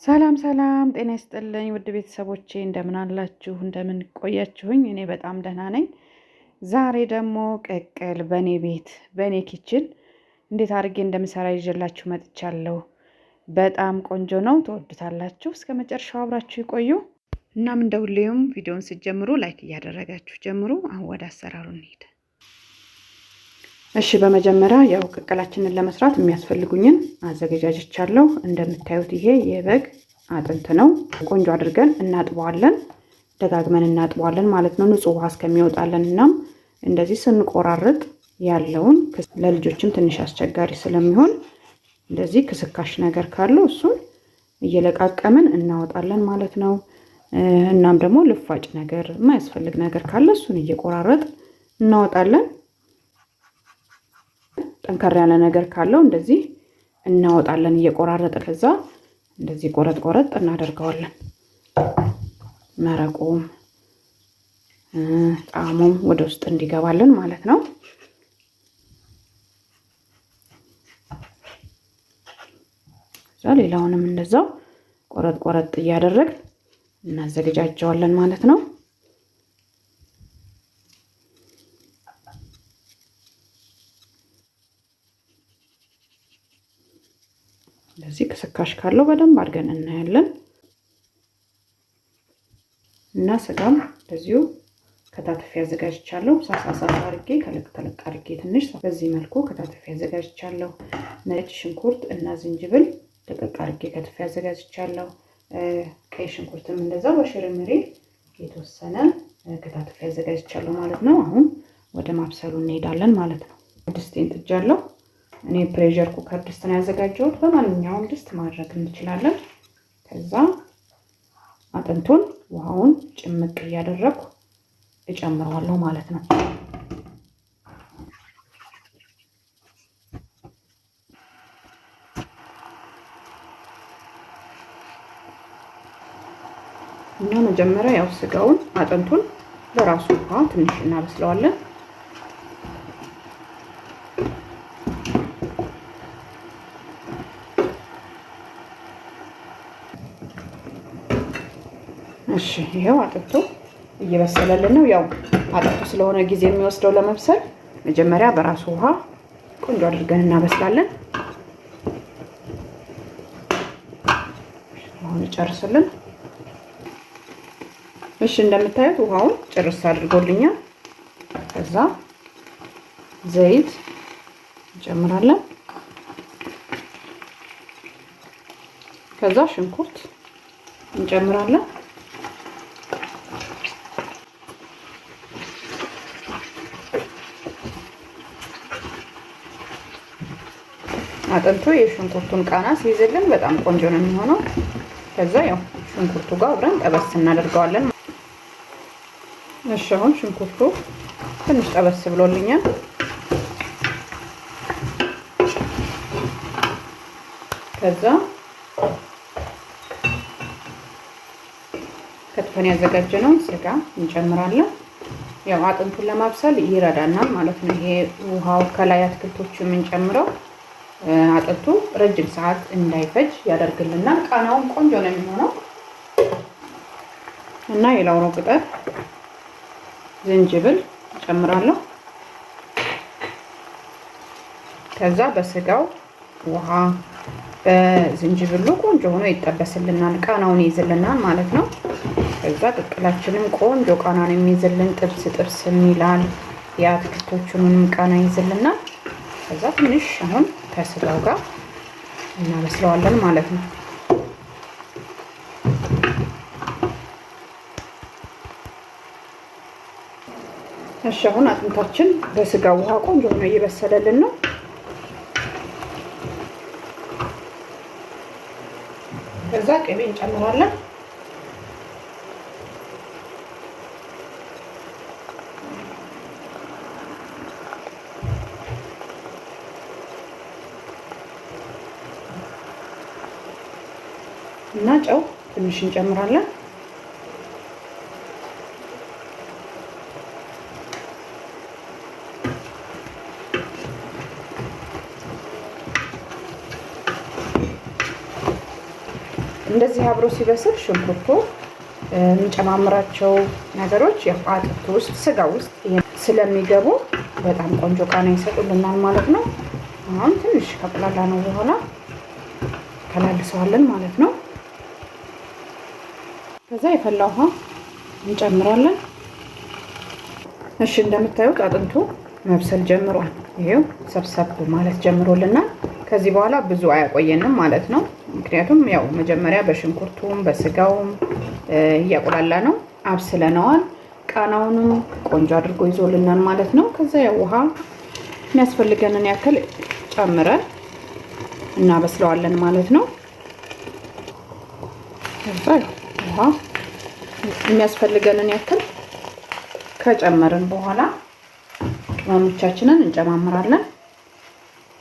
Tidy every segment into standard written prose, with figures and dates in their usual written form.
ሰላም ሰላም ጤና ይስጥልኝ ውድ ቤተሰቦቼ እንደምን አላችሁ እንደምን ቆያችሁኝ? እኔ በጣም ደህና ነኝ። ዛሬ ደግሞ ቅቅል በኔ ቤት በኔ ኪችን እንዴት አድርጌ እንደምሰራ ይዤላችሁ መጥቻለሁ። በጣም ቆንጆ ነው፣ ትወዱታላችሁ። እስከ መጨረሻው አብራችሁ ይቆዩ። እናም እንደሁሌም ቪዲዮውን ስትጀምሩ ላይክ እያደረጋችሁ ጀምሩ። አሁን ወደ አሰራሩ እንሂድ። እሺ በመጀመሪያ ያው ቅቅላችንን ለመስራት የሚያስፈልጉኝን አዘገጃጅቻለሁ። እንደምታዩት ይሄ የበግ አጥንት ነው። ቆንጆ አድርገን እናጥበዋለን፣ ደጋግመን እናጥበዋለን ማለት ነው ንጹህ ውሃ እስከሚወጣለን። እናም እንደዚህ ስንቆራርጥ ያለውን ለልጆችም ትንሽ አስቸጋሪ ስለሚሆን እንደዚህ ክስካሽ ነገር ካለው እሱን እየለቃቀምን እናወጣለን ማለት ነው። እናም ደግሞ ልፋጭ ነገር የማያስፈልግ ነገር ካለ እሱን እየቆራረጥ እናወጣለን። ጠንከር ያለ ነገር ካለው እንደዚህ እናወጣለን እየቆራረጠ። ከዛ እንደዚህ ቆረጥ ቆረጥ እናደርገዋለን። መረቁም ጣዕሙም ወደ ውስጥ እንዲገባልን ማለት ነው። ከዛ ሌላውንም እንደዛው ቆረጥ ቆረጥ እያደረግን እናዘገጃጀዋለን ማለት ነው። እንደዚህ ክስካሽ ካለው በደንብ አድርገን እናያለን። እና ስጋም እንደዚሁ ከታትፌ አዘጋጅቻለሁ። ሳሳ አድርጌ ከልክ ተለቅ አድርጌ ትንሽ በዚህ መልኩ ከታትፌ አዘጋጅቻለሁ። ነጭ ሽንኩርት እና ዝንጅብል ደቀቅ አድርጌ ከትፌ አዘጋጅቻለሁ። ቀይ ሽንኩርትም እንደዛው በሽርምሬ የተወሰነ ከታትፌ አዘጋጅቻለሁ ማለት ነው። አሁን ወደ ማብሰሉ እንሄዳለን ማለት ነው። ድስቴን ጥጃለሁ። እኔ ፕሬሸር ኩከር ድስት ነው ያዘጋጀሁት። በማንኛውም ድስት ማድረግ እንችላለን። ከዛ አጥንቱን ውሃውን ጭምቅ እያደረኩ እጨምረዋለሁ ማለት ነው። እና መጀመሪያ ያው ስጋውን አጥንቱን በራሱ ውሃ ትንሽ እናበስለዋለን። እሺ ይሄው አጥንቱ እየበሰለልን ነው። ያው አጥንቱ ስለሆነ ጊዜ የሚወስደው ለመብሰል መጀመሪያ በራሱ ውሃ ቆንጆ አድርገን እናበስላለን። አሁን ይጨርስልን። እሺ እንደምታዩት ውሃውን ጭርስ አድርጎልኛል። ከዛ ዘይት እንጨምራለን። ከዛ ሽንኩርት እንጨምራለን። አጥንቱ የሽንኩርቱን ቃና ሲይዝልን በጣም ቆንጆ ነው የሚሆነው። ከዛ ያው ሽንኩርቱ ጋር አብረን ጠበስ እናደርገዋለን። እሺ አሁን ሽንኩርቱ ትንሽ ጠበስ ብሎልኛል። ከዛ ከትፈን ያዘጋጀነውን ስጋ እንጨምራለን። ያው አጥንቱን ለማብሰል ይረዳናል ማለት ነው። ይሄ ውሃው ከላይ አትክልቶቹ የምንጨምረው አጥንቱ ረጅም ሰዓት እንዳይፈጅ ያደርግልናል። ቃናውን ቆንጆ ነው የሚሆነው። እና የላውሮ ቅጠል፣ ዝንጅብል ጨምራለሁ። ከዛ በስጋው ውሃ በዝንጅብሉ ቆንጆ ሆኖ ይጠበስልናል። ቃናውን ይይዝልናል ማለት ነው። ከዛ ቅቅላችንም ቆንጆ ቃና ነው የሚይዝልን። ጥብስ ይላል። የአትክልቶቹንም ቃና ይይዝልናል። ከዛ ትንሽ አሁን ከስጋው ጋር እናበስለዋለን ማለት ነው። እሺ አሁን አጥንታችን በስጋው ውሃ ቆንጆ ሆኖ እየበሰለልን ነው። ከዛ ቅቤ እንጨምራለን። እና ጨው ትንሽ እንጨምራለን። እንደዚህ አብሮ ሲበስል ሽንኩርቱ የሚጨማምራቸው ነገሮች አጥንቱ ውስጥ ስጋ ውስጥ ስለሚገቡ በጣም ቆንጆ ቃና ይሰጡልናል ማለት ነው። አሁን ትንሽ ከቁላላ ነው በኋላ ከላልሰዋለን ማለት ነው። ከዛ የፈላ ውሃ እንጨምራለን። እሺ እንደምታዩት አጥንቱ መብሰል ጀምሯል። ይሄው ሰብሰብ ማለት ጀምሮልናል። ከዚህ በኋላ ብዙ አያቆየንም ማለት ነው። ምክንያቱም ያው መጀመሪያ በሽንኩርቱም በስጋውም እያቁላላ ነው አብስለነዋል። ቃናውንም ቆንጆ አድርጎ ይዞልናል ማለት ነው። ከዛ ያው ውሃ የሚያስፈልገንን ያክል ጨምረን እናበስለዋለን ማለት ነው። ከዛ ውሃ የሚያስፈልገንን ያክል ከጨመርን በኋላ ቅመሞቻችንን እንጨማምራለን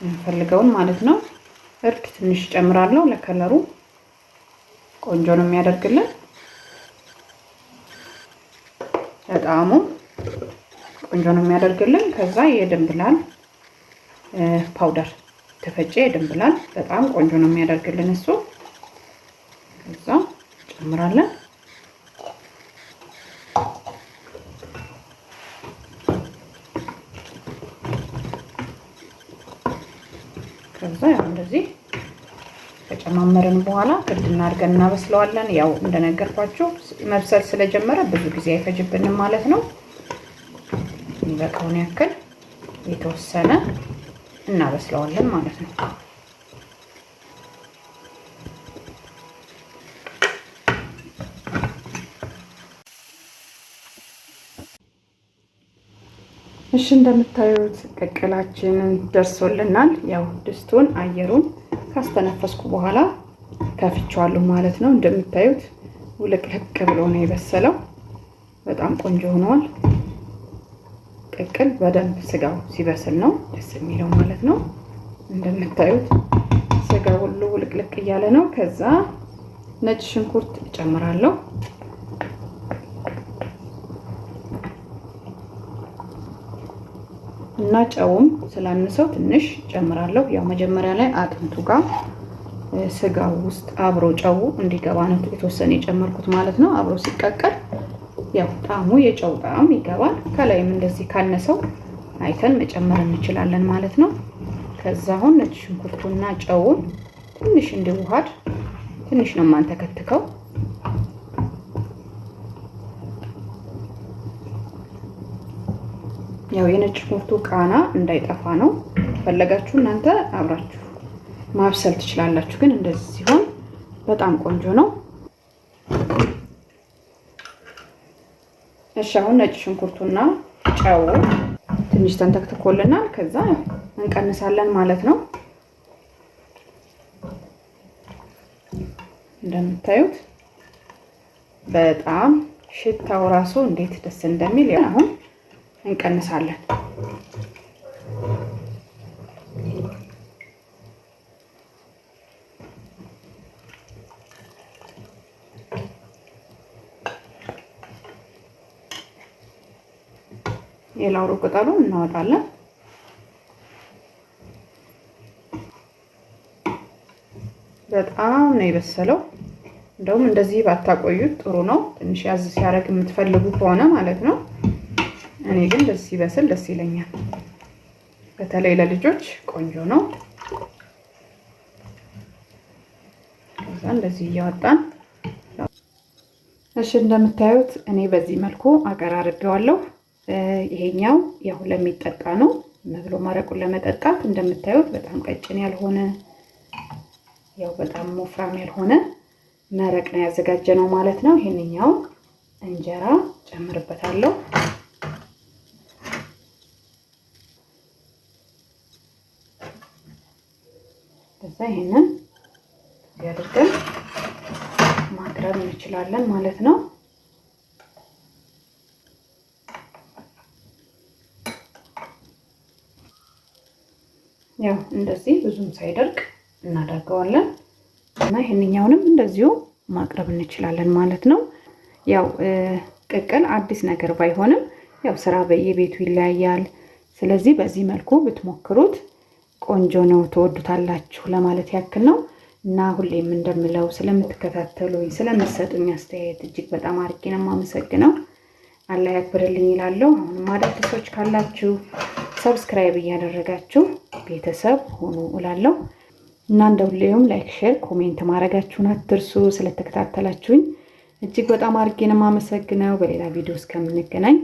እንፈልገውን ማለት ነው። እርድ ትንሽ ጨምራለሁ ለከለሩ ቆንጆ ነው የሚያደርግልን። ለጣዕሙ ቆንጆ ነው የሚያደርግልን። ከዛ የድንብላል ፓውደር ተፈጨ የድንብላል በጣም ቆንጆ ነው የሚያደርግልን እሱ። ከዛ ጨምራለን። ከዛ ያው እንደዚህ ከጨማመርን በኋላ ክድና አድርገን እናበስለዋለን። ያው እንደነገርኳችሁ መብሰል ስለጀመረ ብዙ ጊዜ አይፈጅብንም ማለት ነው። የሚበቃውን ያክል የተወሰነ እናበስለዋለን ማለት ነው። እሺ እንደምታዩት ቅቅላችንን ደርሶልናል። ያው ድስቱን አየሩን ካስተነፈስኩ በኋላ ከፍቼዋለሁ ማለት ነው። እንደምታዩት ውልቅልቅ ብሎ ነው የበሰለው። በጣም ቆንጆ ሆኗል። ቅቅል በደንብ ስጋው ሲበስል ነው ደስ የሚለው ማለት ነው። እንደምታዩት ስጋው ሁሉ ውልቅልቅ እያለ ነው። ከዛ ነጭ ሽንኩርት እጨምራለሁ። እና ጨውም ስላነሰው ትንሽ ጨምራለሁ። ያው መጀመሪያ ላይ አጥንቱ ጋር ስጋው ውስጥ አብሮ ጨው እንዲገባ ነው የተወሰነ የጨመርኩት ማለት ነው። አብሮ ሲቀቀል ያው ጣዕሙ የጨው ጣዕም ይገባል። ከላይም እንደዚህ ካነሰው አይተን መጨመር እንችላለን ማለት ነው። ከዛ አሁን ነጭ ሽንኩርቱና ጨውን ትንሽ እንዲዋሃድ ትንሽ ነው ማንተከትከው። ያው የነጭ ሽንኩርቱ ቃና እንዳይጠፋ ነው። ፈለጋችሁ እናንተ አብራችሁ ማብሰል ትችላላችሁ፣ ግን እንደዚህ ሲሆን በጣም ቆንጆ ነው። እሺ አሁን ነጭ ሽንኩርቱና ጨው ትንሽ ተንተክትኮልናል። ከዛ እንቀንሳለን ማለት ነው። እንደምታዩት በጣም ሽታው ራሱ እንዴት ደስ እንደሚል አሁን እንቀንሳለን። የላውሩ ቅጠሉን እናወጣለን። በጣም ነው የበሰለው። እንደውም እንደዚህ ባታቆዩት ጥሩ ነው። ትንሽ ያዝ ሲያደርግ የምትፈልጉ ከሆነ ማለት ነው። እኔ ግን ደስ ይበስል ደስ ይለኛል። በተለይ ለልጆች ቆንጆ ነው። ከዛ እንደዚህ እያወጣን እሺ፣ እንደምታዩት እኔ በዚህ መልኩ አቀራርቤዋለሁ። ይሄኛው ያው ለሚጠጣ ነው መብሎ ማረቁን ለመጠጣት። እንደምታዩት በጣም ቀጭን ያልሆነ ያው በጣም ወፍራም ያልሆነ መረቅ ነው ያዘጋጀነው ማለት ነው። ይሄንኛው እንጀራ ጨምርበታለሁ። ከዛ ይሄንን ያደርገን ማቅረብ እንችላለን ማለት ነው። ያው እንደዚህ ብዙም ሳይደርቅ እናደርገዋለን እና ይሄንኛውንም እንደዚሁ ማቅረብ እንችላለን ማለት ነው። ያው ቅቅል አዲስ ነገር ባይሆንም ያው ስራ በየቤቱ ይለያያል። ስለዚህ በዚህ መልኩ ብትሞክሩት ቆንጆ ነው፣ ትወዱታላችሁ ለማለት ያክል ነው። እና ሁሌም እንደምለው ስለምትከታተሉኝ ስለምትሰጡኝ አስተያየት እጅግ በጣም አድርጌ ነው የማመሰግነው። አላህ ያክብርልኝ እላለሁ። አሁንም አዳዲሶች ካላችሁ ሰብስክራይብ እያደረጋችሁ ቤተሰብ ሆኑ እላለሁ እና እንደ ሁሌውም ላይክ፣ ሼር፣ ኮሜንት ማድረጋችሁን አትርሱ። ስለተከታተላችሁኝ እጅግ በጣም አድርጌ ነው የማመሰግነው። በሌላ ቪዲዮ እስከምንገናኝ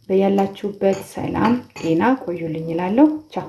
በያላችሁበት ሰላም ጤና ቆዩልኝ እላለሁ። ቻው።